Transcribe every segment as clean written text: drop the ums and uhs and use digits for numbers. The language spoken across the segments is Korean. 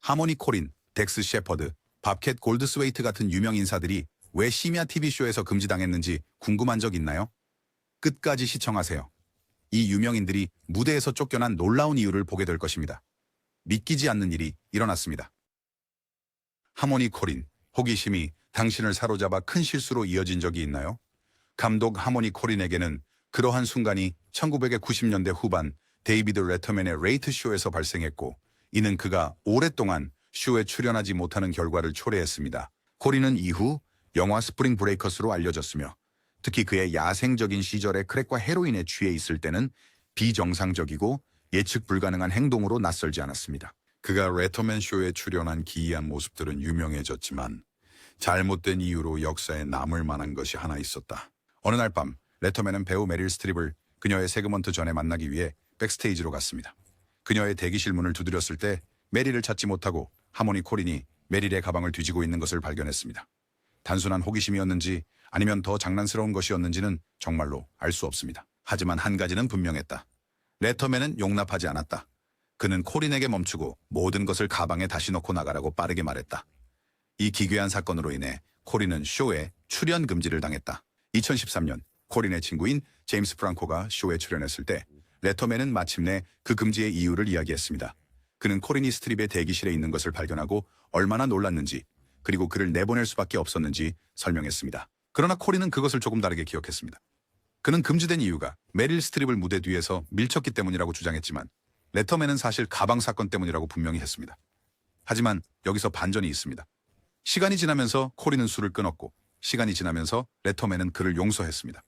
하모니 코린, 덱스 셰퍼드, 밥캣 골드스웨이트 같은 유명 인사들이 왜 심야 TV쇼에서 금지당했는지 궁금한 적 있나요? 끝까지 시청하세요. 이 유명인들이 무대에서 쫓겨난 놀라운 이유를 보게 될 것입니다. 믿기지 않는 일이 일어났습니다. 하모니 코린, 호기심이 당신을 사로잡아 큰 실수로 이어진 적이 있나요? 감독 하모니 코린에게는 그러한 순간이 1990년대 후반 데이비드 레터맨의 레이트 쇼에서 발생했고, 이는 그가 오랫동안 쇼에 출연하지 못하는 결과를 초래했습니다. 코린은 이후 영화 스프링 브레이커스로 알려졌으며, 특히 그의 야생적인 시절에 크랙과 헤로인에 취해 있을 때는 비정상적이고 예측 불가능한 행동으로 낯설지 않았습니다. 그가 레터맨 쇼에 출연한 기이한 모습들은 유명해졌지만 잘못된 이유로 역사에 남을 만한 것이 하나 있었다. 어느 날 밤 레터맨은 배우 메릴 스트립을 그녀의 세그먼트 전에 만나기 위해 백스테이지로 갔습니다. 그녀의 대기실 문을 두드렸을 때 메릴을 찾지 못하고 하모니 코린이 메릴의 가방을 뒤지고 있는 것을 발견했습니다. 단순한 호기심이었는지 아니면 더 장난스러운 것이었는지는 정말로 알 수 없습니다. 하지만 한 가지는 분명했다. 레터맨은 용납하지 않았다. 그는 코린에게 멈추고 모든 것을 가방에 다시 넣고 나가라고 빠르게 말했다. 이 기괴한 사건으로 인해 코린은 쇼에 출연 금지를 당했다. 2013년 코린의 친구인 제임스 프랑코가 쇼에 출연했을 때 레터맨은 마침내 그 금지의 이유를 이야기했습니다. 그는 코린이 스트립의 대기실에 있는 것을 발견하고 얼마나 놀랐는지, 그리고 그를 내보낼 수밖에 없었는지 설명했습니다. 그러나 코린은 그것을 조금 다르게 기억했습니다. 그는 금지된 이유가 메릴 스트립을 무대 뒤에서 밀쳤기 때문이라고 주장했지만 레터맨은 사실 가방 사건 때문이라고 분명히 했습니다. 하지만 여기서 반전이 있습니다. 시간이 지나면서 코린은 술을 끊었고, 시간이 지나면서 레터맨은 그를 용서했습니다.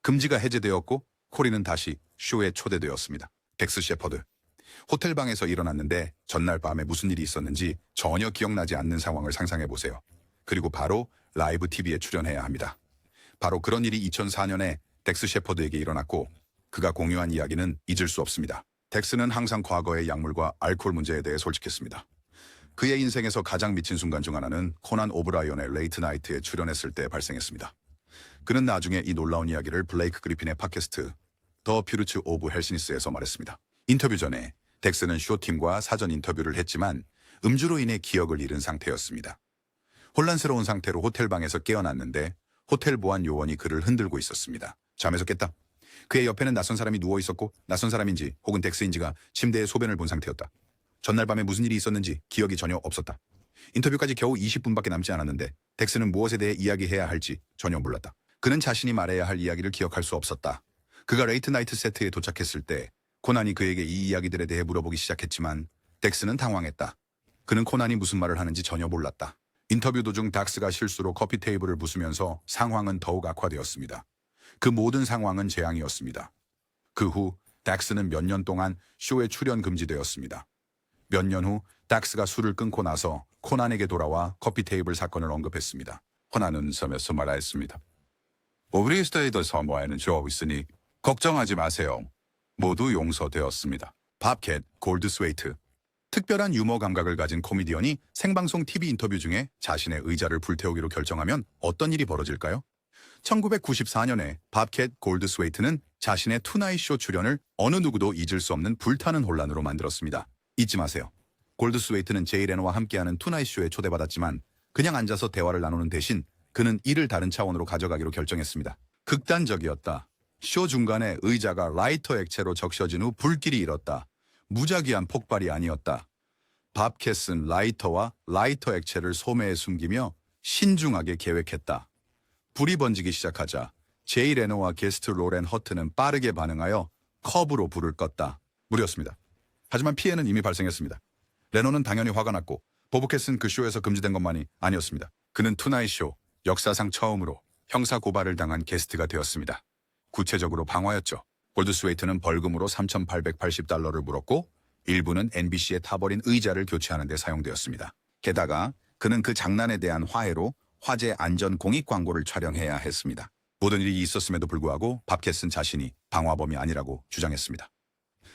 금지가 해제되었고 코린은 다시 쇼에 초대되었습니다. 덱스 셰퍼드. 호텔방에서 일어났는데 전날 밤에 무슨 일이 있었는지 전혀 기억나지 않는 상황을 상상해보세요. 그리고 바로 라이브 TV에 출연해야 합니다. 바로 그런 일이 2004년에 덱스 셰퍼드에게 일어났고, 그가 공유한 이야기는 잊을 수 없습니다. 덱스는 항상 과거의 약물과 알코올 문제에 대해 솔직했습니다. 그의 인생에서 가장 미친 순간 중 하나는 코난 오브라이언의 레이트 나이트에 출연했을 때 발생했습니다. 그는 나중에 이 놀라운 이야기를 블레이크 그리핀의 팟캐스트 더 퓨르츠 오브 헬시니스에서 말했습니다. 인터뷰 전에 덱스는 쇼팀과 사전 인터뷰를 했지만 음주로 인해 기억을 잃은 상태였습니다. 혼란스러운 상태로 호텔방에서 깨어났는데 호텔 보안 요원이 그를 흔들고 있었습니다. 잠에서 깼다. 그의 옆에는 낯선 사람이 누워있었고, 낯선 사람인지 혹은 덱스인지가 침대에 소변을 본 상태였다. 전날 밤에 무슨 일이 있었는지 기억이 전혀 없었다. 인터뷰까지 겨우 20분밖에 남지 않았는데 덱스는 무엇에 대해 이야기해야 할지 전혀 몰랐다. 그는 자신이 말해야 할 이야기를 기억할 수 없었다. 그가 레이트 나이트 세트에 도착했을 때 코난이 그에게 이 이야기들에 대해 물어보기 시작했지만 덱스는 당황했다. 그는 코난이 무슨 말을 하는지 전혀 몰랐다. 인터뷰 도중 닥스가 실수로 커피 테이블을 부수면서 상황은 더욱 악화되었습니다. 그 모든 상황은 재앙이었습니다. 그 후 닥스는 몇 년 동안 쇼에 출연 금지되었습니다. 몇 년 후 닥스가 술을 끊고 나서 코난에게 돌아와 커피 테이블 사건을 언급했습니다. 코난은 웃으면서 말했습니다. 우리 스테이더 사모에는 저 있으니 걱정하지 마세요. 모두 용서되었습니다. 밥캣 골드스웨이트. 특별한 유머 감각을 가진 코미디언이 생방송 TV 인터뷰 중에 자신의 의자를 불태우기로 결정하면 어떤 일이 벌어질까요? 1994년에 밥캣 골드스웨이트는 자신의 투나잇 쇼 출연을 어느 누구도 잊을 수 없는 불타는 혼란으로 만들었습니다. 잊지 마세요. 골드스웨이트는 제이 레노와 함께하는 투나잇 쇼에 초대받았지만 그냥 앉아서 대화를 나누는 대신 그는 이를 다른 차원으로 가져가기로 결정했습니다. 극단적이었다. 쇼 중간에 의자가 라이터 액체로 적셔진 후 불길이 일었다. 무작위한 폭발이 아니었다. 밥캣은 라이터와 라이터 액체를 소매에 숨기며 신중하게 계획했다. 불이 번지기 시작하자 제이 레노와 게스트 로렌 허트는 빠르게 반응하여 컵으로 불을 껐다. 무리였습니다. 하지만 피해는 이미 발생했습니다. 레노는 당연히 화가 났고 보브캣은 그 쇼에서 금지된 것만이 아니었습니다. 그는 투나잇 쇼 역사상 처음으로 형사 고발을 당한 게스트가 되었습니다. 구체적으로 방화였죠. 골드스웨이트는 벌금으로 $3,880를 물었고 일부는 NBC에 타버린 의자를 교체하는 데 사용되었습니다. 게다가 그는 그 장난에 대한 화해로 화재 안전 공익 광고를 촬영해야 했습니다. 모든 일이 있었음에도 불구하고 밥캣은 자신이 방화범이 아니라고 주장했습니다.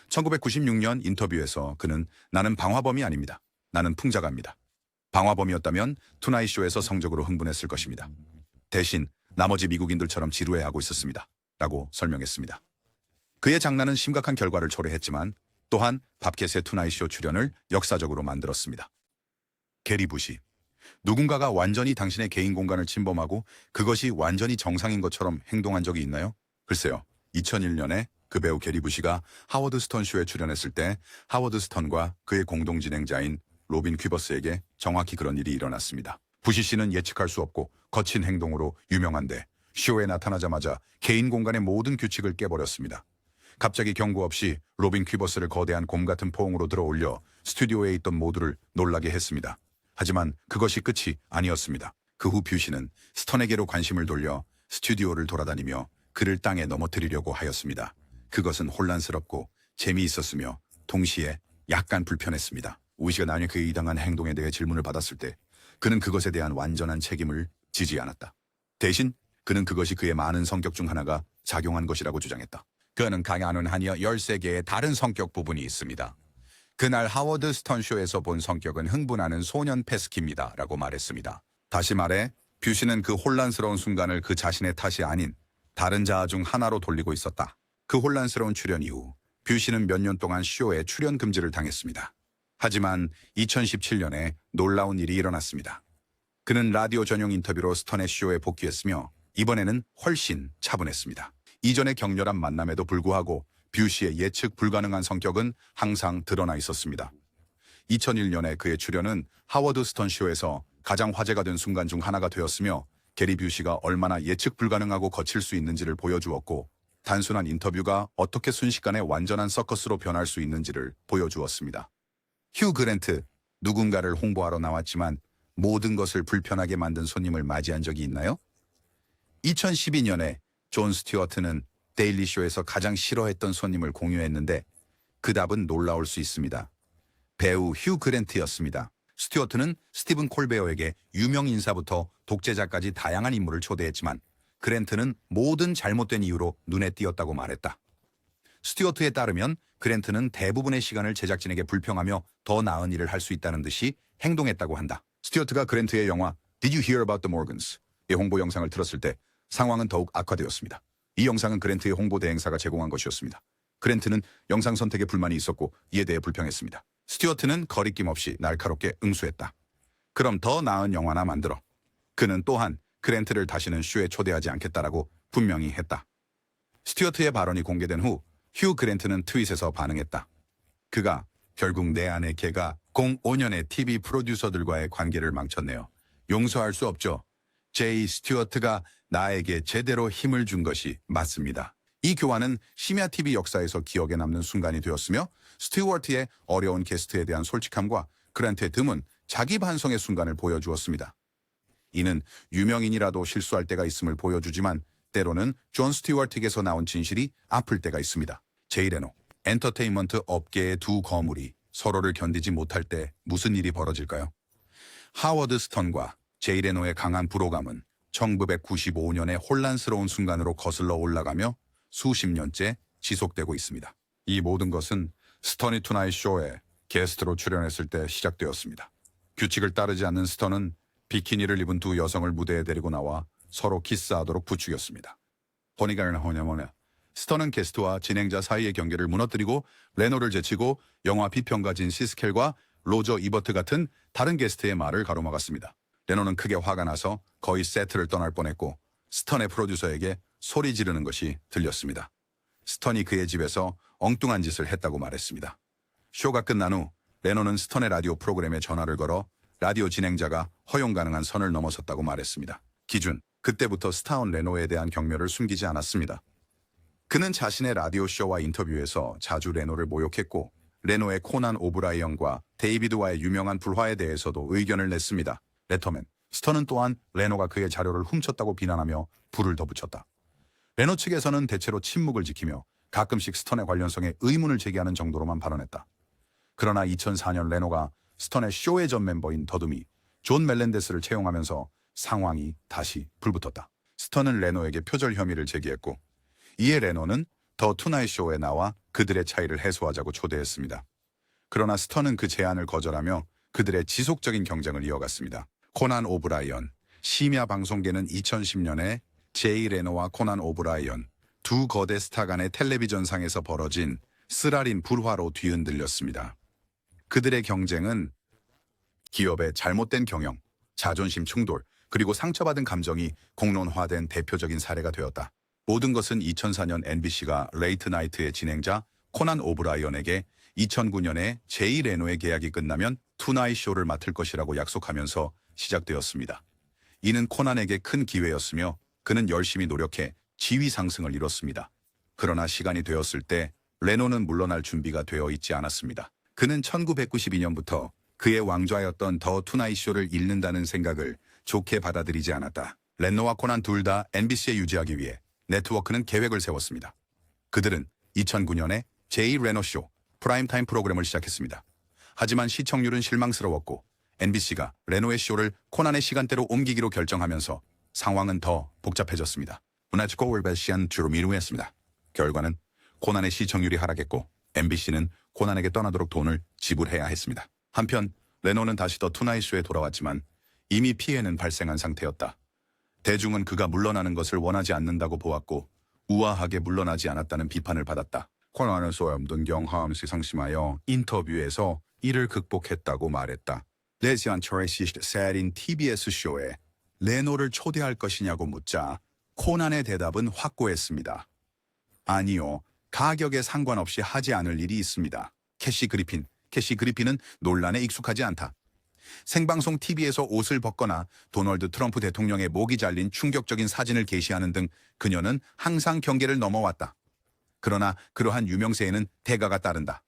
1996년 인터뷰에서 그는 나는 방화범이 아닙니다. 나는 풍자가입니다. 방화범이었다면 투나잇 쇼에서 성적으로 흥분했을 것입니다. 대신 나머지 미국인들처럼 지루해하고 있었습니다. 라고 설명했습니다. 그의 장난은 심각한 결과를 초래했지만 또한 밥캣의 투나잇 쇼 출연을 역사적으로 만들었습니다. 게리 부시. 누군가가 완전히 당신의 개인 공간을 침범하고 그것이 완전히 정상인 것처럼 행동한 적이 있나요? 글쎄요. 2001년에 그 배우 게리 부시가 하워드 스턴 쇼에 출연했을 때 하워드 스턴과 그의 공동 진행자인 로빈 퀴버스에게 정확히 그런 일이 일어났습니다. 부시 씨는 예측할 수 없고 거친 행동으로 유명한데 쇼에 나타나자마자 개인 공간의 모든 규칙을 깨버렸습니다. 갑자기 경고 없이 로빈 퀴버스를 거대한 곰 같은 포옹으로 들어올려 스튜디오에 있던 모두를 놀라게 했습니다. 하지만 그것이 끝이 아니었습니다. 그 후 뷰시는 스턴에게로 관심을 돌려 스튜디오를 돌아다니며 그를 땅에 넘어뜨리려고 하였습니다. 그것은 혼란스럽고 재미있었으며 동시에 약간 불편했습니다. 우시가 나중에 그의 이당한 행동에 대해 질문을 받았을 때 그는 그것에 대한 완전한 책임을 지지 않았다. 대신 그는 그것이 그의 많은 성격 중 하나가 작용한 것이라고 주장했다. 그는 강하는 한이어 13개의 다른 성격 부분이 있습니다. 그날 하워드 스턴 쇼에서 본 성격은 흥분하는 소년 페스키입니다. 라고 말했습니다. 다시 말해 뷰시는 그 혼란스러운 순간을 그 자신의 탓이 아닌 다른 자아 중 하나로 돌리고 있었다. 그 혼란스러운 출연 이후 뷰시는 몇 년 동안 쇼에 출연 금지를 당했습니다. 하지만 2017년에 놀라운 일이 일어났습니다. 그는 라디오 전용 인터뷰로 스턴의 쇼에 복귀했으며 이번에는 훨씬 차분했습니다. 이전의 격렬한 만남에도 불구하고 뷰시의 예측 불가능한 성격은 항상 드러나 있었습니다. 2001년에 그의 출연은 하워드 스턴 쇼에서 가장 화제가 된 순간 중 하나가 되었으며 게리 뷰시가 얼마나 예측 불가능하고 거칠 수 있는지를 보여주었고 단순한 인터뷰가 어떻게 순식간에 완전한 서커스로 변할 수 있는지를 보여주었습니다. 휴 그랜트, 누군가를 홍보하러 나왔지만 모든 것을 불편하게 만든 손님을 맞이한 적이 있나요? 2012년에 존 스튜어트는 데일리 쇼에서 가장 싫어했던 손님을 공유했는데 그 답은 놀라울 수 있습니다. 배우 휴 그랜트였습니다. 스튜어트는 스티븐 콜베어에게 유명 인사부터 독재자까지 다양한 인물을 초대했지만 그랜트는 모든 잘못된 이유로 눈에 띄었다고 말했다. 스튜어트에 따르면 그랜트는 대부분의 시간을 제작진에게 불평하며 더 나은 일을 할 수 있다는 듯이 행동했다고 한다. 스튜어트가 그랜트의 영화 Did You Hear About the Morgans? 의 홍보 영상을 틀었을 때 상황은 더욱 악화되었습니다. 이 영상은 그랜트의 홍보 대행사가 제공한 것이었습니다. 그랜트는 영상 선택에 불만이 있었고 이에 대해 불평했습니다. 스튜어트는 거리낌 없이 날카롭게 응수했다. 그럼 더 나은 영화나 만들어. 그는 또한 그랜트를 다시는 쇼에 초대하지 않겠다라고 분명히 했다. 스튜어트의 발언이 공개된 후 휴 그랜트는 트윗에서 반응했다. 그가 결국 내 아내 걔가 05년의 TV 프로듀서들과의 관계를 망쳤네요. 용서할 수 없죠. 제이 스튜어트가 나에게 제대로 힘을 준 것이 맞습니다. 이 교환은 심야 TV 역사에서 기억에 남는 순간이 되었으며 스튜어트의 어려운 게스트에 대한 솔직함과 그랜트의 드문 자기 반성의 순간을 보여주었습니다. 이는 유명인이라도 실수할 때가 있음을 보여주지만 때로는 존 스튜어트에게서 나온 진실이 아플 때가 있습니다. 제이 레노, 엔터테인먼트 업계의 두 거물이 서로를 견디지 못할 때 무슨 일이 벌어질까요? 하워드 스턴과 제이 레노의 강한 불호감은 1995년의 혼란스러운 순간으로 거슬러 올라가며 수십 년째 지속되고 있습니다. 이 모든 것은 스턴이 투나잇 쇼에 게스트로 출연했을 때 시작되었습니다. 규칙을 따르지 않는 스턴은 비키니를 입은 두 여성을 무대에 데리고 나와 서로 키스하도록 부추겼습니다. 허니가 뭐냐 스턴은 게스트와 진행자 사이의 경계를 무너뜨리고 레노를 제치고 영화 비평가진 시스켈과 로저 이버트 같은 다른 게스트의 말을 가로막았습니다. 레노는 크게 화가 나서 거의 세트를 떠날 뻔했고 스턴의 프로듀서에게 소리 지르는 것이 들렸습니다. 스턴이 그의 집에서 엉뚱한 짓을 했다고 말했습니다. 쇼가 끝난 후 레노는 스턴의 라디오 프로그램에 전화를 걸어 라디오 진행자가 허용 가능한 선을 넘어섰다고 말했습니다. 기준, 그때부터 스타운 레노에 대한 경멸을 숨기지 않았습니다. 그는 자신의 라디오 쇼와 인터뷰에서 자주 레노를 모욕했고 레노의 코난 오브라이언과 데이비드와의 유명한 불화에 대해서도 의견을 냈습니다. 레터맨, 스턴은 또한 레노가 그의 자료를 훔쳤다고 비난하며 불을 덧붙였다. 레노 측에서는 대체로 침묵을 지키며 가끔씩 스턴의 관련성에 의문을 제기하는 정도로만 발언했다. 그러나 2004년 레노가 스턴의 쇼의 전 멤버인 더듬이 존 멜렌데스를 채용하면서 상황이 다시 불붙었다. 스턴은 레노에게 표절 혐의를 제기했고 이에 레노는 더 투나잇 쇼에 나와 그들의 차이를 해소하자고 초대했습니다. 그러나 스턴은 그 제안을 거절하며 그들의 지속적인 경쟁을 이어갔습니다. 코난 오브라이언, 심야 방송계는 2010년에 제이 레노와 코난 오브라이언 두 거대 스타 간의 텔레비전상에서 벌어진 쓰라린 불화로 뒤흔들렸습니다. 그들의 경쟁은 기업의 잘못된 경영, 자존심 충돌, 그리고 상처받은 감정이 공론화된 대표적인 사례가 되었다. 모든 것은 2004년 NBC가 레이트 나이트의 진행자 코난 오브라이언에게 2009년에 제이 레노의 계약이 끝나면 투나잇 쇼를 맡을 것이라고 약속하면서 시작되었습니다. 이는 코난에게 큰 기회였으며 그는 열심히 노력해 지위 상승을 이뤘습니다. 그러나 시간이 되었을 때 레노는 물러날 준비가 되어 있지 않았습니다. 그는 1992년부터 그의 왕좌였던 더 투나잇 쇼를 잃는다는 생각을 좋게 받아들이지 않았다. 레노와 코난 둘 다 NBC에 유지하기 위해 네트워크는 계획을 세웠습니다. 그들은 2009년에 제이 레노 쇼 프라임타임 프로그램을 시작했습니다. 하지만 시청률은 실망스러웠고 NBC가 레노의 쇼를 코난의 시간대로 옮기기로 결정하면서 상황은 더 복잡해졌습니다. 문화적으로 배시한 주로 미루했습니다. 결과는 코난의 시청률이 하락했고 NBC는 코난에게 떠나도록 돈을 지불해야 했습니다. 한편 레노는 다시 더 투나잇 쇼에 돌아왔지만 이미 피해는 발생한 상태였다. 대중은 그가 물러나는 것을 원하지 않는다고 보았고 우아하게 물러나지 않았다는 비판을 받았다. 코난은 소염된 경험 상심하여 인터뷰에서 이를 극복했다고 말했다. 레지안 트레이시스트 세린 TBS 쇼에 레노를 초대할 것이냐고 묻자 코난의 대답은 확고했습니다. 아니요, 가격에 상관없이 하지 않을 일이 있습니다. 캐시 그리핀은 논란에 익숙하지 않다. 생방송 TV에서 옷을 벗거나 도널드 트럼프 대통령의 목이 잘린 충격적인 사진을 게시하는 등 그녀는 항상 경계를 넘어왔다. 그러나 그러한 유명세에는 대가가 따른다.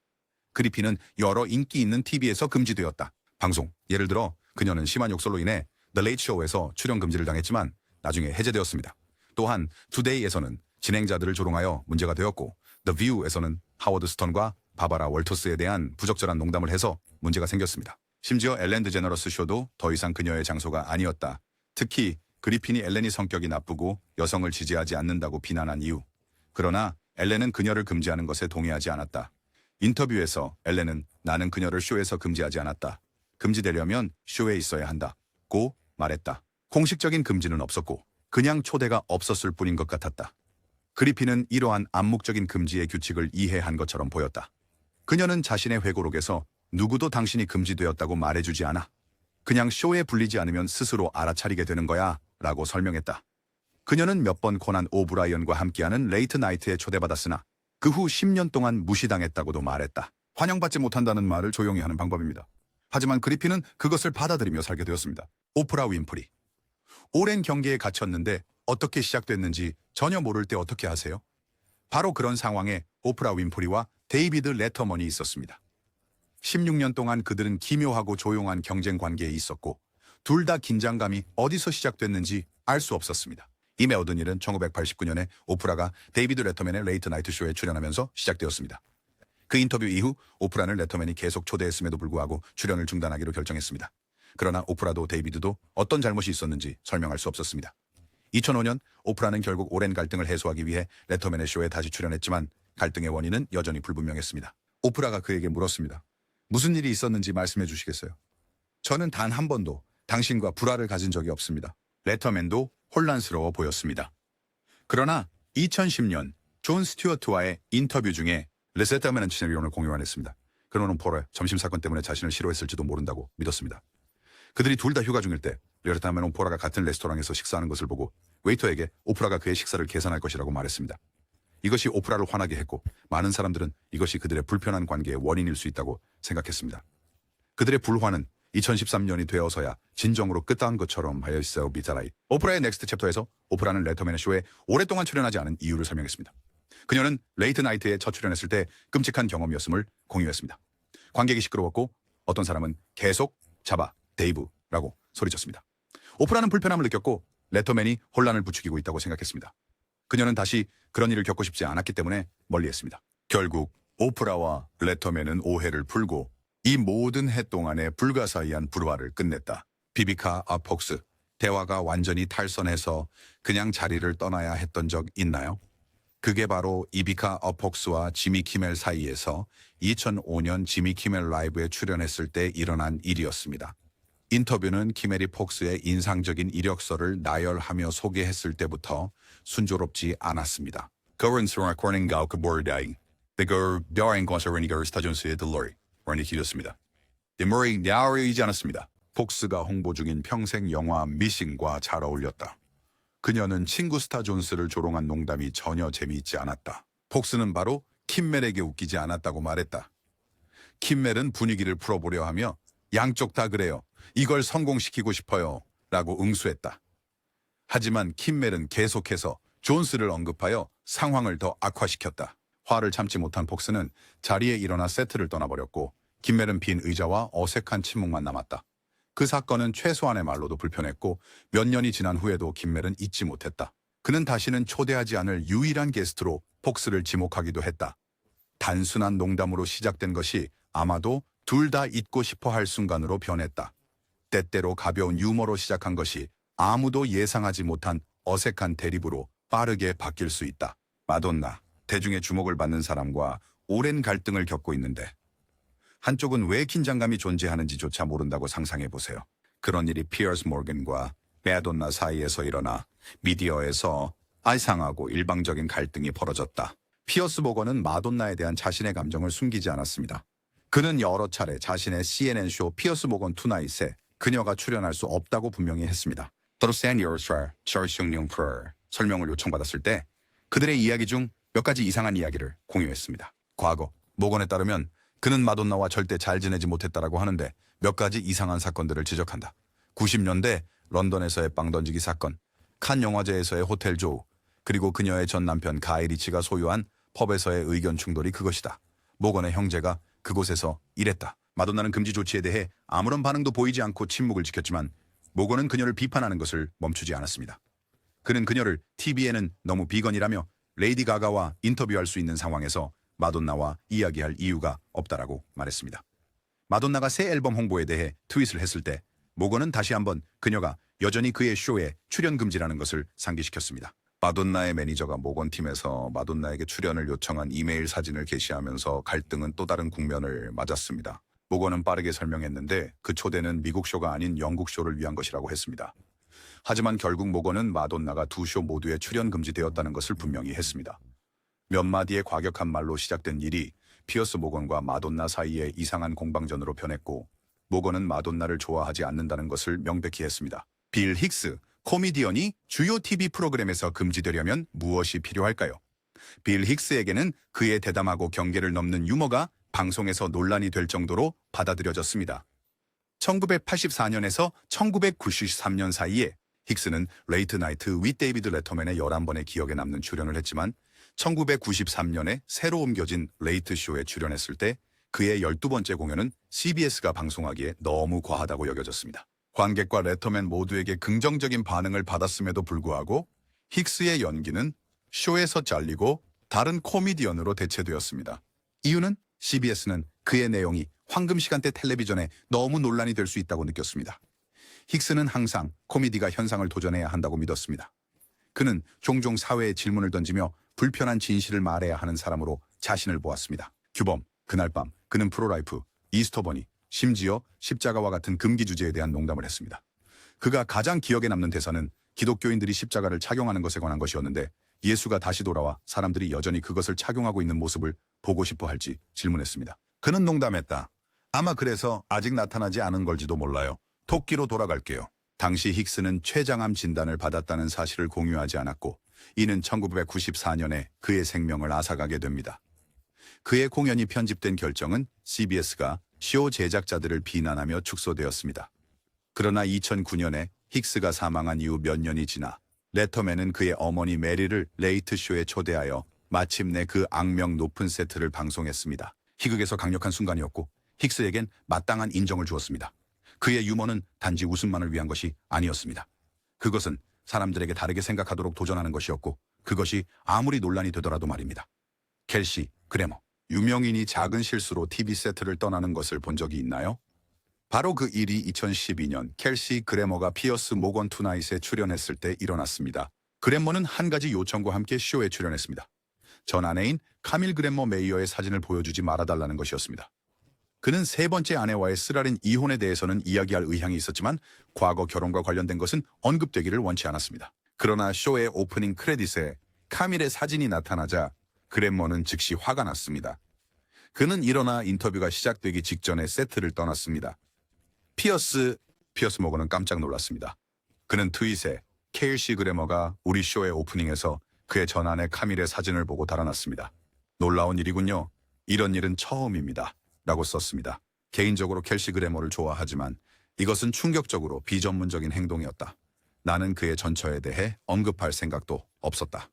그리핀은 여러 인기 있는 TV에서 금지되었다. 방송, 예를 들어 그녀는 심한 욕설로 인해 The Late Show에서 출연 금지를 당했지만 나중에 해제되었습니다. 또한 투데이에서는 진행자들을 조롱하여 문제가 되었고 The View에서는 하워드 스턴과 바바라 월터스에 대한 부적절한 농담을 해서 문제가 생겼습니다. 심지어 엘렌 드제너러스 쇼도 더 이상 그녀의 장소가 아니었다. 특히 그리핀이 엘렌이 성격이 나쁘고 여성을 지지하지 않는다고 비난한 이유. 그러나 엘렌은 그녀를 금지하는 것에 동의하지 않았다. 인터뷰에서 엘렌은 나는 그녀를 쇼에서 금지하지 않았다. 금지되려면 쇼에 있어야 한다고 말했다. 공식적인 금지는 없었고 그냥 초대가 없었을 뿐인 것 같았다. 그리핀은 이러한 암묵적인 금지의 규칙을 이해한 것처럼 보였다. 그녀는 자신의 회고록에서 누구도 당신이 금지되었다고 말해주지 않아. 그냥 쇼에 불리지 않으면 스스로 알아차리게 되는 거야 라고 설명했다. 그녀는 몇 번 코난 오브라이언과 함께하는 레이트 나이트에 초대받았으나 그 후 10년 동안 무시당했다고도 말했다. 환영받지 못한다는 말을 조용히 하는 방법입니다. 하지만 그리핀은 그것을 받아들이며 살게 되었습니다. 오프라 윈프리. 오랜 경계에 갇혔는데 어떻게 시작됐는지 전혀 모를 때 어떻게 하세요? 바로 그런 상황에 오프라 윈프리와 데이비드 레터먼이 있었습니다. 16년 동안 그들은 기묘하고 조용한 경쟁 관계에 있었고 둘 다 긴장감이 어디서 시작됐는지 알 수 없었습니다. 이 메어든 일은 1989년에 오프라가 데이비드 레터맨의 레이트 나이트 쇼에 출연하면서 시작되었습니다. 그 인터뷰 이후 오프라는 레터맨이 계속 초대했음에도 불구하고 출연을 중단하기로 결정했습니다. 그러나 오프라도 데이비드도 어떤 잘못이 있었는지 설명할 수 없었습니다. 2005년 오프라는 결국 오랜 갈등을 해소하기 위해 레터맨의 쇼에 다시 출연했지만 갈등의 원인은 여전히 불분명했습니다. 오프라가 그에게 물었습니다. 무슨 일이 있었는지 말씀해 주시겠어요? 저는 단 한 번도 당신과 불화를 가진 적이 없습니다. 레터맨도 혼란스러워 보였습니다. 그러나 2010년 존 스튜어트와의 인터뷰 중에 레세터맨은 시나리오를 공유했습니다. 그는 포로의 점심 사건 때문에 자신을 싫어했을지도 모른다고 믿었습니다. 그들이 둘 다 휴가 중일 때 레터맨은 오프라가 같은 레스토랑에서 식사하는 것을 보고 웨이터에게 오프라가 그의 식사를 계산할 것이라고 말했습니다. 이것이 오프라를 화나게 했고 많은 사람들은 이것이 그들의 불편한 관계의 원인일 수 있다고 생각했습니다. 그들의 불화는 2013년이 되어서야 진정으로 끝난 것처럼 하여 있어 비타라이. 오프라의 넥스트 챕터에서 오프라는 레터맨의 쇼에 오랫동안 출연하지 않은 이유를 설명했습니다. 그녀는 레이트 나이트에 첫 출연했을 때 끔찍한 경험이었음을 공유했습니다. 관객이 시끄러웠고 어떤 사람은 계속 잡아 데이브라고 소리쳤습니다. 오프라는 불편함을 느꼈고 레터맨이 혼란을 부추기고 있다고 생각했습니다. 그녀는 다시 그런 일을 겪고 싶지 않았기 때문에 멀리했습니다. 결국 오프라와 레터맨은 오해를 풀고 이 모든 해 동안의 불가사의한 불화를 끝냈다. 비비카 아폭스, 대화가 완전히 탈선해서 그냥 자리를 떠나야 했던 적 있나요? 그게 바로 이비카 어폭스와 지미 키멜 사이에서 2005년 지미 키멜 라이브에 출연했을 때 일어난 일이었습니다. 인터뷰는 키멜이 폭스의 인상적인 이력서를 나열하며 소개했을 때부터 순조롭지 않았습니다. Currently recording out 그보르다잉, 내가 다른 과서라니까 스타전스의 델로리 라는 길이었습니다. 데모리 나오이지 않았습니다. 폭스가 홍보 중인 평생 영화 미싱과 잘 어울렸다. 그녀는 친구 스타 존스를 조롱한 농담이 전혀 재미있지 않았다. 폭스는 바로 킴멜에게 웃기지 않았다고 말했다. 킴멜은 분위기를 풀어보려 하며 양쪽 다 그래요. 이걸 성공시키고 싶어요. 라고 응수했다. 하지만 킴멜은 계속해서 존스를 언급하여 상황을 더 악화시켰다. 화를 참지 못한 폭스는 자리에 일어나 세트를 떠나버렸고 킴멜은 빈 의자와 어색한 침묵만 남았다. 그 사건은 최소한의 말로도 불편했고 몇 년이 지난 후에도 킴멜은 잊지 못했다. 그는 다시는 초대하지 않을 유일한 게스트로 폭스를 지목하기도 했다. 단순한 농담으로 시작된 것이 아마도 둘 다 잊고 싶어 할 순간으로 변했다. 때때로 가벼운 유머로 시작한 것이 아무도 예상하지 못한 어색한 대립으로 빠르게 바뀔 수 있다. 마돈나, 대중의 주목을 받는 사람과 오랜 갈등을 겪고 있는데 한쪽은 왜 긴장감이 존재하는지조차 모른다고 상상해보세요. 그런 일이 피어스 모건과 마돈나 사이에서 일어나 미디어에서 알상하고 일방적인 갈등이 벌어졌다. 피어스 모건은 마돈나에 대한 자신의 감정을 숨기지 않았습니다. 그는 여러 차례 자신의 CNN쇼 피어스 모건 투나잇에 그녀가 출연할 수 없다고 분명히 했습니다. 설명을 요청받았을 때 그들의 이야기 중 몇 가지 이상한 이야기를 공유했습니다. 과거, 모건에 따르면 그는 마돈나와 절대 잘 지내지 못했다라고 하는데 몇 가지 이상한 사건들을 지적한다. 90년대 런던에서의 빵 던지기 사건, 칸 영화제에서의 호텔 조우, 그리고 그녀의 전 남편 가이 리치가 소유한 펍에서의 의견 충돌이 그것이다. 모건의 형제가 그곳에서 일했다. 마돈나는 금지 조치에 대해 아무런 반응도 보이지 않고 침묵을 지켰지만 모건은 그녀를 비판하는 것을 멈추지 않았습니다. 그는 그녀를 TV에는 너무 비건이라며 레이디 가가와 인터뷰할 수 있는 상황에서 마돈나와 이야기할 이유가 없다라고 말했습니다. 마돈나가 새 앨범 홍보에 대해 트윗을 했을 때 모건은 다시 한번 그녀가 여전히 그의 쇼에 출연 금지라는 것을 상기시켰습니다. 마돈나의 매니저가 모건 팀에서 마돈나에게 출연을 요청한 이메일 사진을 게시하면서 갈등은 또 다른 국면을 맞았습니다. 모건은 빠르게 설명했는데 그 초대는 미국 쇼가 아닌 영국 쇼를 위한 것이라고 했습니다. 하지만 결국 모건은 마돈나가 두 쇼 모두에 출연 금지되었다는 것을 분명히 했습니다. 몇 마디의 과격한 말로 시작된 일이 피어스 모건과 마돈나 사이의 이상한 공방전으로 변했고 모건은 마돈나를 좋아하지 않는다는 것을 명백히 했습니다. 빌 힉스, 코미디언이 주요 TV 프로그램에서 금지되려면 무엇이 필요할까요? 빌 힉스에게는 그의 대담하고 경계를 넘는 유머가 방송에서 논란이 될 정도로 받아들여졌습니다. 1984년에서 1993년 사이에 힉스는 레이트 나이트 윗 데이비드 레터맨의 11번의 기억에 남는 출연을 했지만 1993년에 새로 옮겨진 레이트 쇼에 출연했을 때 그의 12번째 공연은 CBS가 방송하기에 너무 과하다고 여겨졌습니다. 관객과 레터맨 모두에게 긍정적인 반응을 받았음에도 불구하고 힉스의 연기는 쇼에서 잘리고 다른 코미디언으로 대체되었습니다. 이유는 CBS는 그의 내용이 황금 시간대 텔레비전에 너무 논란이 될 수 있다고 느꼈습니다. 힉스는 항상 코미디가 현상을 도전해야 한다고 믿었습니다. 그는 종종 사회에 질문을 던지며 불편한 진실을 말해야 하는 사람으로 자신을 보았습니다. 규범, 그날 밤, 그는 프로라이프, 이스터버니, 심지어 십자가와 같은 금기 주제에 대한 농담을 했습니다. 그가 가장 기억에 남는 대사는 기독교인들이 십자가를 착용하는 것에 관한 것이었는데 예수가 다시 돌아와 사람들이 여전히 그것을 착용하고 있는 모습을 보고 싶어 할지 질문했습니다. 그는 농담했다. 아마 그래서 아직 나타나지 않은 걸지도 몰라요. 토끼로 돌아갈게요. 당시 힉스는 췌장암 진단을 받았다는 사실을 공유하지 않았고 이는 1994년에 그의 생명을 앗아가게 됩니다. 그의 공연이 편집된 결정은 CBS가 쇼 제작자들을 비난하며 축소되었습니다. 그러나 2009년에 힉스가 사망한 이후 몇 년이 지나 레터맨은 그의 어머니 메리를 레이트 쇼에 초대하여 마침내 그 악명 높은 세트를 방송했습니다. 희극에서 강력한 순간이었고 힉스에겐 마땅한 인정을 주었습니다. 그의 유머는 단지 웃음만을 위한 것이 아니었습니다. 그것은 사람들에게 다르게 생각하도록 도전하는 것이었고 그것이 아무리 논란이 되더라도 말입니다. 켈시, 그래머, 유명인이 작은 실수로 TV 세트를 떠나는 것을 본 적이 있나요? 바로 그 일이 2012년 켈시 그래머가 피어스 모건 투나잇에 출연했을 때 일어났습니다. 그래머는 한 가지 요청과 함께 쇼에 출연했습니다. 전 아내인 카밀 그래머 메이어의 사진을 보여주지 말아달라는 것이었습니다. 그는 세 번째 아내와의 쓰라린 이혼에 대해서는 이야기할 의향이 있었지만 과거 결혼과 관련된 것은 언급되기를 원치 않았습니다. 그러나 쇼의 오프닝 크레딧에 카밀의 사진이 나타나자 그래머는 즉시 화가 났습니다. 그는 일어나 인터뷰가 시작되기 직전에 세트를 떠났습니다. 피어스 피어스 모건은 깜짝 놀랐습니다. 그는 트윗에 켈시 그래머가 우리 쇼의 오프닝에서 그의 전아내 카밀의 사진을 보고 달아났습니다. 놀라운 일이군요. 이런 일은 처음입니다. 라고 썼습니다. 개인적으로 켈시 그래머를 좋아하지만 이것은 충격적으로 비전문적인 행동이었다. 나는 그의 전처에 대해 언급할 생각도 없었다.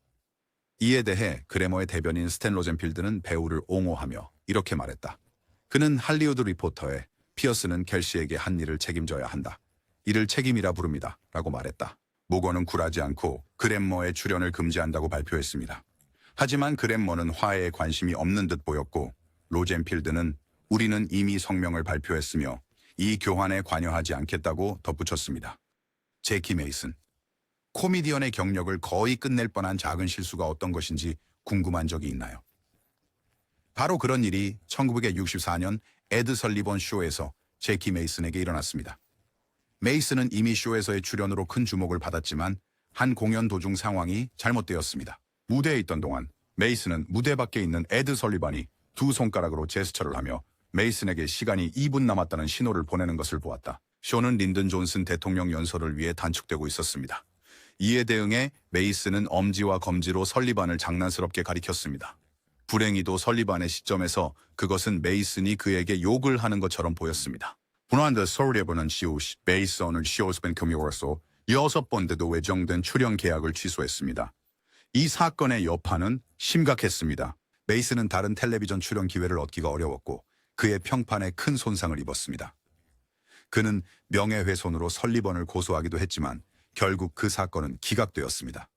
이에 대해 그래머의 대변인 스탠 로젠필드는 배우를 옹호하며 이렇게 말했다. 그는 할리우드 리포터에 피어스는 켈시에게 한 일을 책임져야 한다. 이를 책임이라 부릅니다. 라고 말했다. 모건은 굴하지 않고 그래머의 출연을 금지한다고 발표했습니다. 하지만 그래머는 화해에 관심이 없는 듯 보였고 로젠필드는 우리는 이미 성명을 발표했으며 이 교환에 관여하지 않겠다고 덧붙였습니다. 제키 메이슨. 코미디언의 경력을 거의 끝낼 뻔한 작은 실수가 어떤 것인지 궁금한 적이 있나요? 바로 그런 일이 1964년 에드 설리번 쇼에서 제키 메이슨에게 일어났습니다. 메이슨은 이미 쇼에서의 출연으로 큰 주목을 받았지만 한 공연 도중 상황이 잘못되었습니다. 무대에 있던 동안 메이슨은 무대 밖에 있는 에드 설리번이 두 손가락으로 제스처를 하며 메이슨에게 시간이 2분 남았다는 신호를 보내는 것을 보았다. 쇼는 린든 존슨 대통령 연설을 위해 단축되고 있었습니다. 이에 대응해 메이슨은 엄지와 검지로 설리반을 장난스럽게 가리켰습니다. 불행히도 설리반의 시점에서 그것은 메이슨이 그에게 욕을 하는 것처럼 보였습니다. 분한대 설리반은 메이슨을 쇼스벤 금요로서 6번째도 외정된 출연 계약을 취소했습니다. 이 사건의 여파는 심각했습니다. 메이슨은 다른 텔레비전 출연 기회를 얻기가 어려웠고 그의 평판에 큰 손상을 입었습니다. 그는 명예훼손으로 설리번을 고소하기도 했지만 결국 그 사건은 기각되었습니다.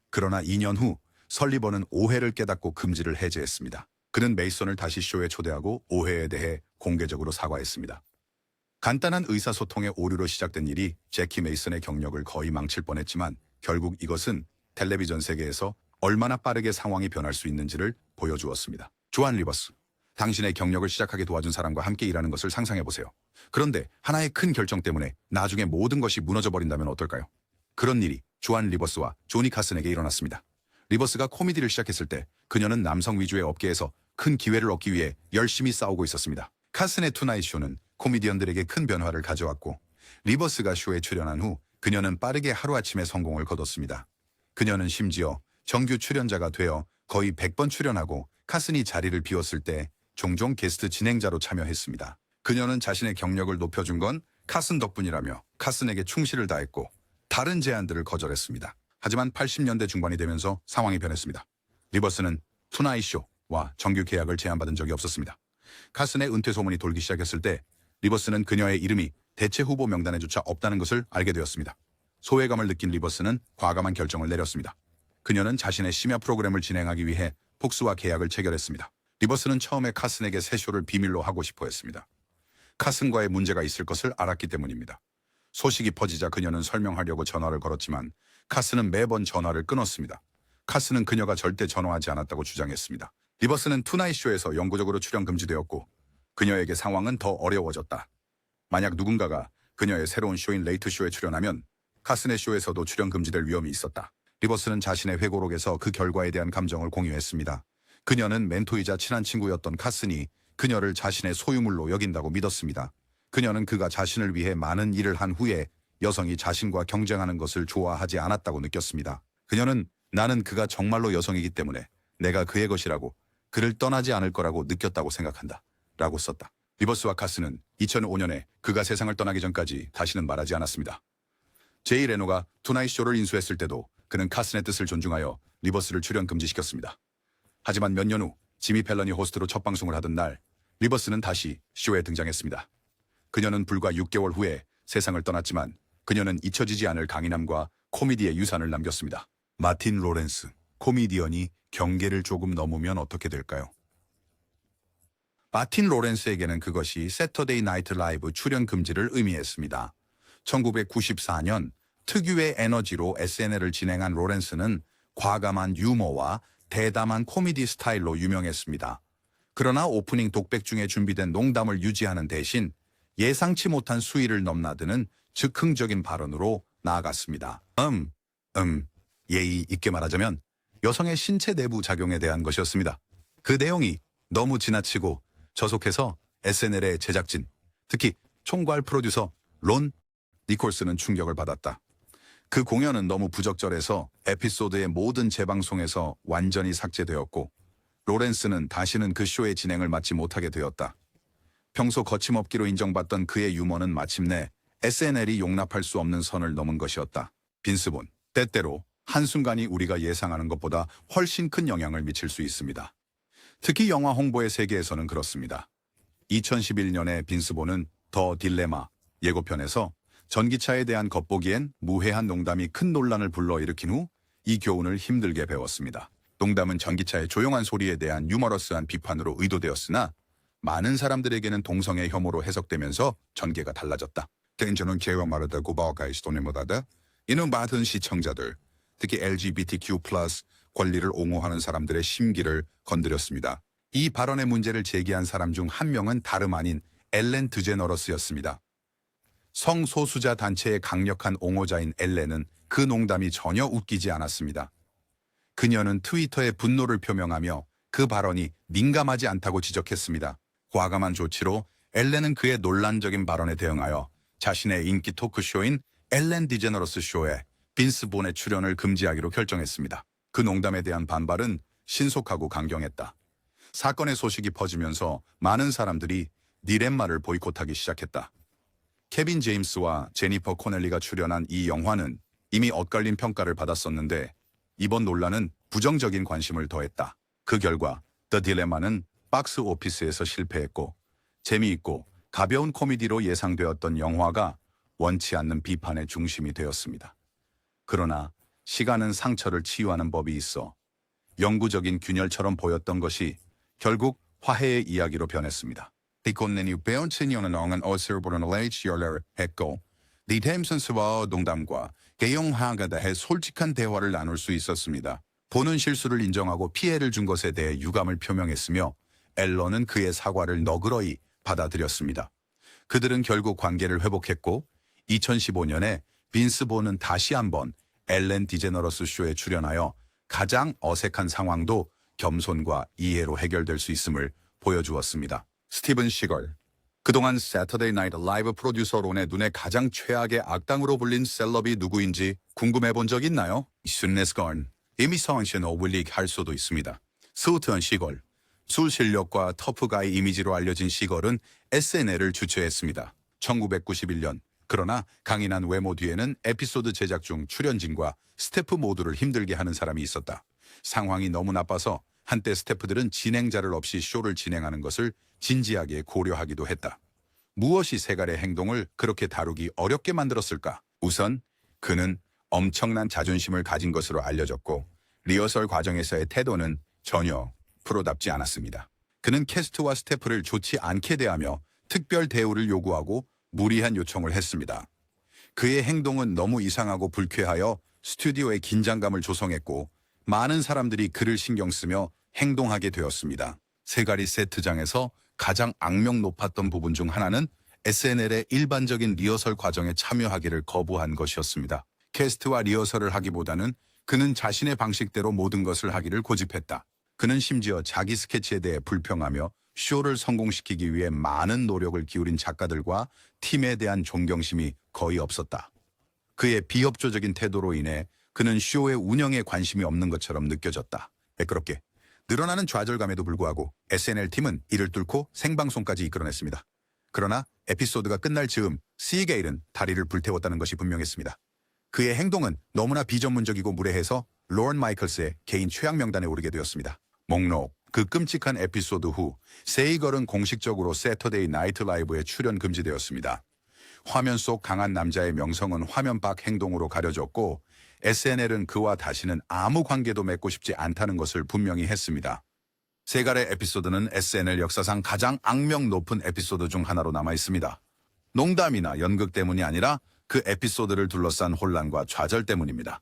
그러나 2년 후 설리번은 오해를 깨닫고 금지를 해제했습니다. 그는 메이슨을 다시 쇼에 초대하고 오해에 대해 공개적으로 사과했습니다. 간단한 의사소통의 오류로 시작된 일이 제키 메이슨의 경력을 거의 망칠 뻔했지만 결국 이것은 텔레비전 세계에서 얼마나 빠르게 상황이 변할 수 있는지를 보여주었습니다. 조안 리버스. 당신의 경력을 시작하게 도와준 사람과 함께 일하는 것을 상상해보세요. 그런데 하나의 큰 결정 때문에 나중에 모든 것이 무너져버린다면 어떨까요? 그런 일이 조안 리버스와 조니 카슨에게 일어났습니다. 리버스가 코미디를 시작했을 때 그녀는 남성 위주의 업계에서 큰 기회를 얻기 위해 열심히 싸우고 있었습니다. 카슨의 투나잇 쇼는 코미디언들에게 큰 변화를 가져왔고 리버스가 쇼에 출연한 후 그녀는 빠르게 하루아침에 성공을 거뒀습니다. 그녀는 심지어 정규 출연자가 되어 거의 100번 출연하고 카슨이 자리를 비웠을 때 종종 게스트 진행자로 참여했습니다. 그녀는 자신의 경력을 높여준 건 카슨 덕분이라며 카슨에게 충실을 다했고 다른 제안들을 거절했습니다. 하지만 80년대 중반이 되면서 상황이 변했습니다. 리버스는 투나잇 쇼와 정규 계약을 제안받은 적이 없었습니다. 카슨의 은퇴 소문이 돌기 시작했을 때 리버스는 그녀의 이름이 대체 후보 명단에조차 없다는 것을 알게 되었습니다. 소외감을 느낀 리버스는 과감한 결정을 내렸습니다. 그녀는 자신의 심야 프로그램을 진행하기 위해 폭스와 계약을 체결했습니다. 리버스는 처음에 카슨에게 새 쇼를 비밀로 하고 싶어 했습니다. 카슨과의 문제가 있을 것을 알았기 때문입니다. 소식이 퍼지자 그녀는 설명하려고 전화를 걸었지만 카슨은 매번 전화를 끊었습니다. 카슨은 그녀가 절대 전화하지 않았다고 주장했습니다. 리버스는 투나잇 쇼에서 영구적으로 출연 금지되었고 그녀에게 상황은 더 어려워졌다. 만약 누군가가 그녀의 새로운 쇼인 레이트 쇼에 출연하면 카슨의 쇼에서도 출연 금지될 위험이 있었다. 리버스는 자신의 회고록에서 그 결과에 대한 감정을 공유했습니다. 그녀는 멘토이자 친한 친구였던 카슨이 그녀를 자신의 소유물로 여긴다고 믿었습니다. 그녀는 그가 자신을 위해 많은 일을 한 후에 여성이 자신과 경쟁하는 것을 좋아하지 않았다고 느꼈습니다. 그녀는 나는 그가 정말로 여성이기 때문에 내가 그의 것이라고 그를 떠나지 않을 거라고 느꼈다고 생각한다. 라고 썼다. 리버스와 카슨은 2005년에 그가 세상을 떠나기 전까지 다시는 말하지 않았습니다. 제이 레노가 투나잇 쇼를 인수했을 때도 그는 카슨의 뜻을 존중하여 리버스를 출연 금지시켰습니다. 하지만 몇 년 후 지미 펠런이 호스트로 첫 방송을 하던 날 리버스는 다시 쇼에 등장했습니다. 그녀는 불과 6개월 후에 세상을 떠났지만 그녀는 잊혀지지 않을 강인함과 코미디의 유산을 남겼습니다. 마틴 로렌스, 코미디언이 경계를 조금 넘으면 어떻게 될까요? 마틴 로렌스에게는 그것이 세터데이 나이트 라이브 출연 금지를 의미했습니다. 1994년 특유의 에너지로 SNL을 진행한 로렌스는 과감한 유머와 대담한 코미디 스타일로 유명했습니다. 그러나 오프닝 독백 중에 준비된 농담을 유지하는 대신 예상치 못한 수위를 넘나드는 즉흥적인 발언으로 나아갔습니다. 예의 있게 말하자면 여성의 신체 내부 작용에 대한 것이었습니다. 그 내용이 너무 지나치고 저속해서 SNL의 제작진, 특히 총괄 프로듀서 론 니콜스는 충격을 받았다. 그 공연은 너무 부적절해서 에피소드의 모든 재방송에서 완전히 삭제되었고 로렌스는 다시는 그 쇼의 진행을 맡지 못하게 되었다. 평소 거침없기로 인정받던 그의 유머는 마침내 SNL이 용납할 수 없는 선을 넘은 것이었다. 빈스본, 때때로 한순간이 우리가 예상하는 것보다 훨씬 큰 영향을 미칠 수 있습니다. 특히 영화 홍보의 세계에서는 그렇습니다. 2011년에 빈스본은 더 딜레마 예고편에서 전기차에 대한 겉보기엔 무해한 농담이 큰 논란을 불러일으킨 후 이 교훈을 힘들게 배웠습니다. 농담은 전기차의 조용한 소리에 대한 유머러스한 비판으로 의도되었으나 많은 사람들에게는 동성애 혐오로 해석되면서 전개가 달라졌다. 개인적으로는 개와 말하다 고바와가의 시도를 못하다. 이는 많은 시청자들, 특히 LGBTQ+ 권리를 옹호하는 사람들의 심기를 건드렸습니다. 이 발언의 문제를 제기한 사람 중 한 명은 다름 아닌 엘렌 드제너러스였습니다. 성소수자 단체의 강력한 옹호자인 엘렌은 그 농담이 전혀 웃기지 않았습니다. 그녀는 트위터에 분노를 표명하며 그 발언이 민감하지 않다고 지적했습니다. 과감한 조치로 엘렌은 그의 논란적인 발언에 대응하여 자신의 인기 토크쇼인 엘렌 디제너러스 쇼에 빈스 본의 출연을 금지하기로 결정했습니다. 그 농담에 대한 반발은 신속하고 강경했다. 사건의 소식이 퍼지면서 많은 사람들이 딜레마를 보이콧하기 시작했다. 케빈 제임스와 제니퍼 코넬리가 출연한 이 영화는 이미 엇갈린 평가를 받았었는데 이번 논란은 부정적인 관심을 더했다. 그 결과 더 딜레마는 박스 오피스에서 실패했고 재미있고 가벼운 코미디로 예상되었던 영화가 원치 않는 비판의 중심이 되었습니다. 그러나 시간은 상처를 치유하는 법이 있어 영구적인 균열처럼 보였던 것이 결국 화해의 이야기로 변했습니다. 이콘nen이 배운 친연은 엉은 옷을 보는 레이치얼을 했고 디템 선수와 농담과 개영화가 대해 솔직한 대화를 나눌 수 있었습니다. 보는 실수를 인정하고 피해를 준 것에 대해 유감을 표명했으며 앨런은 그의 사과를 너그러이 받아들였습니다. 그들은 결국 관계를 회복했고 2015년에 빈스 본은 다시 한번 엘렌 디제너러스 쇼에 출연하여 가장 어색한 상황도 겸손과 이해로 해결될 수 있음을 보여주었습니다. 스티븐 시걸, 그동안 세터데이 나이트 라이브 프로듀서론의 눈에 가장 최악의 악당으로 불린 셀럽이 누구인지 궁금해 본 적 있나요? 순네스건, 이미 성신호 wil릭 할 수도 있습니다. 스우트한 시걸, 술 실력과 터프가이 이미지로 알려진 시걸은 SNL을 주최했습니다. 1991년, 그러나 강인한 외모 뒤에는 에피소드 제작 중 출연진과 스태프 모두를 힘들게 하는 사람이 있었다. 상황이 너무 나빠서 한때 스태프들은 진행자를 없이 쇼를 진행하는 것을 진지하게 고려하기도 했다. 무엇이 세갈의 행동을 그렇게 다루기 어렵게 만들었을까? 우선 그는 엄청난 자존심을 가진 것으로 알려졌고 리허설 과정에서의 태도는 전혀 프로답지 않았습니다. 그는 캐스트와 스태프를 좋지 않게 대하며 특별 대우를 요구하고 무리한 요청을 했습니다. 그의 행동은 너무 이상하고 불쾌하여 스튜디오에 긴장감을 조성했고 많은 사람들이 그를 신경 쓰며 행동하게 되었습니다. 세가리 세트장에서 가장 악명 높았던 부분 중 하나는 SNL의 일반적인 리허설 과정에 참여하기를 거부한 것이었습니다. 캐스트와 리허설을 하기보다는 그는 자신의 방식대로 모든 것을 하기를 고집했다. 그는 심지어 자기 스케치에 대해 불평하며 쇼를 성공시키기 위해 많은 노력을 기울인 작가들과 팀에 대한 존경심이 거의 없었다. 그의 비협조적인 태도로 인해 그는 쇼의 운영에 관심이 없는 것처럼 느껴졌다. 매끄럽게 늘어나는 좌절감에도 불구하고 SNL 팀은 이를 뚫고 생방송까지 이끌어냈습니다. 그러나 에피소드가 끝날 즈음 시게일은 다리를 불태웠다는 것이 분명했습니다. 그의 행동은 너무나 비전문적이고 무례해서 로런 마이클스의 개인 최악 명단에 오르게 되었습니다. 목록, 그 끔찍한 에피소드 후 세이걸은 공식적으로 세터데이 나이트 라이브에 출연 금지되었습니다. 화면 속 강한 남자의 명성은 화면 밖 행동으로 가려졌고 SNL은 그와 다시는 아무 관계도 맺고 싶지 않다는 것을 분명히 했습니다. 세갈의 에피소드는 SNL 역사상 가장 악명 높은 에피소드 중 하나로 남아 있습니다. 농담이나 연극 때문이 아니라 그 에피소드를 둘러싼 혼란과 좌절 때문입니다.